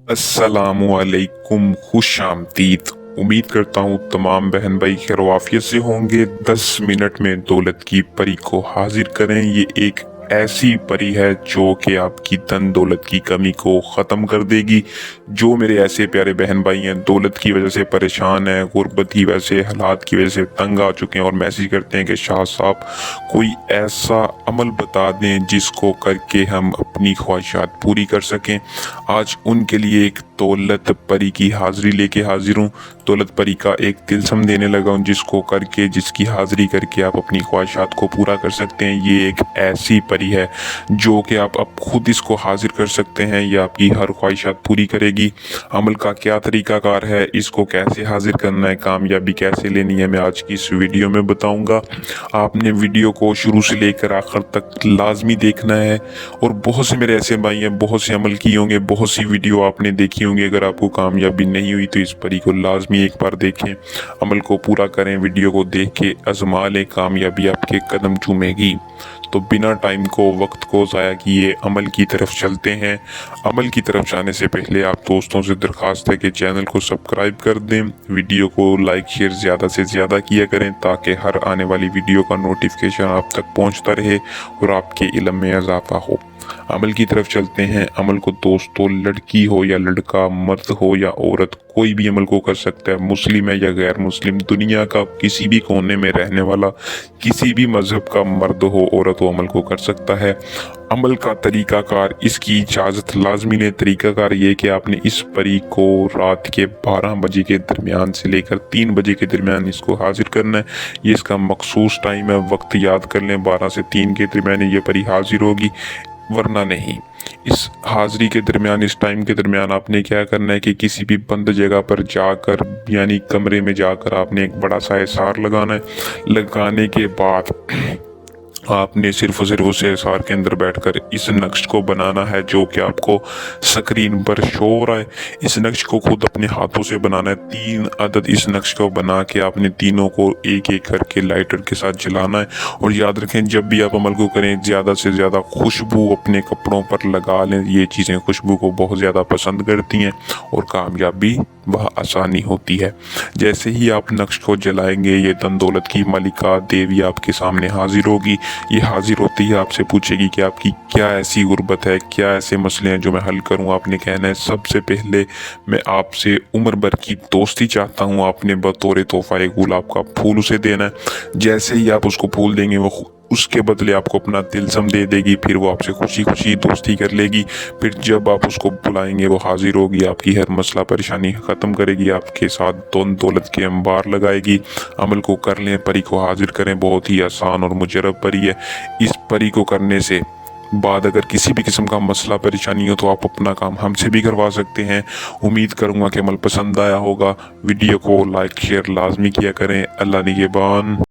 अस्सलामुअलैकुम, खुश आमदीद। उम्मीद करता हूँ तमाम बहन भाई खैरवाफियत से होंगे। 10 मिनट में दौलत की परी को हाजिर करें। ये एक ऐसी परी है जो कि आपकी धन दौलत की कमी को ख़त्म कर देगी। जो मेरे ऐसे प्यारे बहन भाई हैं, दौलत की वजह से परेशान हैं, गुर्बत की वजह से, हालात की वजह से तंग आ चुके हैं और मैसेज करते हैं कि शाह साहब कोई ऐसा अमल बता दें जिसको करके हम अपनी ख्वाहिशात पूरी कर सकें। आज उनके लिए एक दौलत परी की हाजिरी लेके हाजिर हूँ। दौलत परी का एक तिलस्म देने लगा हूँ जिसको करके, जिसकी हाजिरी करके आप अपनी ख्वाहिशात को पूरा कर सकते हैं। ये एक ऐसी परी है जो कि आप अब खुद इसको हाजिर कर सकते हैं। ये आपकी हर ख्वाहिशात पूरी करेगी। अमल का क्या तरीकाकार है, इसको कैसे हाजिर करना है, कामयाबी कैसे लेनी है, मैं आज की इस वीडियो में बताऊंगा। आपने वीडियो को शुरू से लेकर आखिर तक लाजमी देखना है। और बहुत से मेरे ऐसे भाई हैं, बहुत से अमल किए होंगे, बहुत सी वीडियो आपने देखी होंगी। अगर आपको कामयाबी नहीं हुई तो इस परी को लाजमी एक बार देखें, अमल को पूरा करें, वीडियो को देख के आजमा लें, कामयाबी आपके कदम चूमेगी। तो बिना टाइम को, वक्त को ज़ाया किए अमल की तरफ चलते हैं। अमल की तरफ जाने से पहले आप दोस्तों से दरख्वास्त है कि चैनल को सब्सक्राइब कर दें, वीडियो को लाइक शेयर ज़्यादा से ज़्यादा किया करें ताकि हर आने वाली वीडियो का नोटिफिकेशन आप तक पहुंचता रहे और आपके इल्म में इजाफा हो। अमल की तरफ चलते हैं। अमल को दोस्तों, लड़की हो या लड़का, मर्द हो या औरत, कोई भी अमल को कर सकता है। मुस्लिम है या गैर मुस्लिम, दुनिया का किसी भी कोने में रहने वाला, किसी भी मजहब का मर्द हो औरत हो, अमल को कर सकता है। अमल का तरीकाकार, इसकी इजाज़त लाजमी लें। तरीकाकार ये कि आपने इस परी को रात के 12 बजे के दरमियान से लेकर 3 बजे के दरमियान इसको हाजिर करना है। ये इसका मखसूस टाइम है, वक्त याद कर लें। 12 से 3 के दरमियान ये परी हाजिर होगी, वरना नहीं। इस हाजिरी के दरमियान, इस टाइम के दरमियान आपने क्या करना है कि किसी भी बंद जगह पर जाकर, यानी कमरे में जाकर आपने एक बड़ा सा एसार लगाना है। लगाने के बाद आपने सिर्फ और सिर्फ उस एसार के अंदर बैठकर इस नक्श को बनाना है जो कि आपको स्क्रीन पर शो हो रहा है। इस नक्श को खुद अपने हाथों से बनाना है। 3 अदद इस नक्श को बना के आपने तीनों को एक एक करके लाइटर के साथ जलाना है। और याद रखें, जब भी आप अमल को करें, ज़्यादा से ज़्यादा खुशबू अपने कपड़ों पर लगा लें। ये चीज़ें खुशबू को बहुत ज़्यादा पसंद करती हैं और कामयाबी वह आसानी होती है। जैसे ही आप नक्श को जलाएंगे, ये धन दौलत की मलिका देवी आपके सामने हाजिर होगी। ये हाजिर होती ही आपसे पूछेगी कि आपकी क्या ऐसी गुर्बत है, क्या ऐसे मसले हैं जो मैं हल करूं। आपने कहना है, सबसे पहले मैं आपसे उम्र भर की दोस्ती चाहता हूं। आपने बतौर तोहफा एक गुलाब का फूल उसे देना है। जैसे ही आप उसको फूल देंगे, वो उसके बदले आपको अपना तिलस्म दे देगी। फिर वो आपसे खुशी खुशी दोस्ती कर लेगी। फिर जब आप उसको बुलाएंगे, वो हाजिर होगी, आपकी हर मसला परेशानी ख़त्म करेगी, आपके साथ धन दौलत के अंबार लगाएगी। अमल को कर लें, परी को हाजिर करें। बहुत ही आसान और मुजरब परी है। इस परी को करने से बाद अगर किसी भी किस्म का मसला परेशानी हो तो आप अपना काम हमसे भी करवा सकते हैं। उम्मीद करूँगा कि अमल पसंद आया होगा। वीडियो को लाइक शेयर लाजमी किया करें। अल्लाह निगहबान।